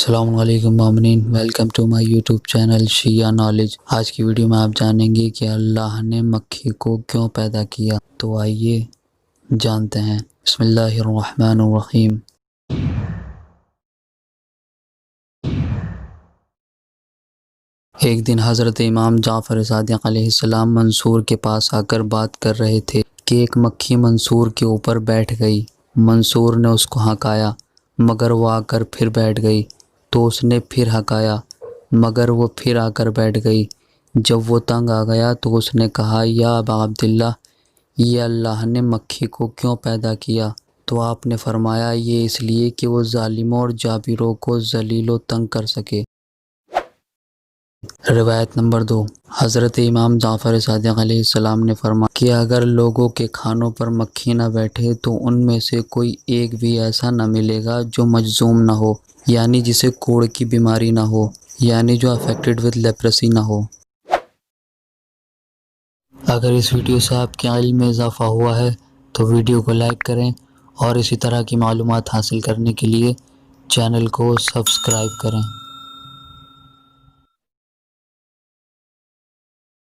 السلام علیکم مومنین، welcome to my YouTube channel شیعہ نالج۔ آج کی ویڈیو میں آپ جانیں گے کہ اللہ نے مکھی کو کیوں پیدا کیا، تو آئیے جانتے ہیں۔ بسم اللہ الرحمن الرحیم۔ ایک دن حضرت امام جعفر صادق علیہ السلام منصور کے پاس آ کر بات کر رہے تھے کہ ایک مکھی منصور کے اوپر بیٹھ گئی۔ منصور نے اس کو ہکایا مگر وہ آ کر پھر بیٹھ گئی، تو اس نے پھر ہکایا مگر وہ پھر آ کر بیٹھ گئی۔ جب وہ تنگ آ گیا تو اس نے کہا، یا ابا عبداللہ، یہ اللہ نے مکھی کو کیوں پیدا کیا؟ تو آپ نے فرمایا، یہ اس لیے کہ وہ ظالموں اور جابروں کو ذلیل و تنگ کر سکے۔ روایت نمبر 2، حضرت امام جعفر صادق علیہ السلام نے فرمایا کہ اگر لوگوں کے کھانوں پر مکھی نہ بیٹھے تو ان میں سے کوئی ایک بھی ایسا نہ ملے گا جو مجذوم نہ ہو، یعنی جسے کوڑ کی بیماری نہ ہو، یعنی جو افیکٹڈ وتھ لیپریسی نہ ہو۔ اگر اس ویڈیو سے آپ کے علم میں اضافہ ہوا ہے تو ویڈیو کو لائک کریں اور اسی طرح کی معلومات حاصل کرنے کے لیے چینل کو سبسکرائب کریں۔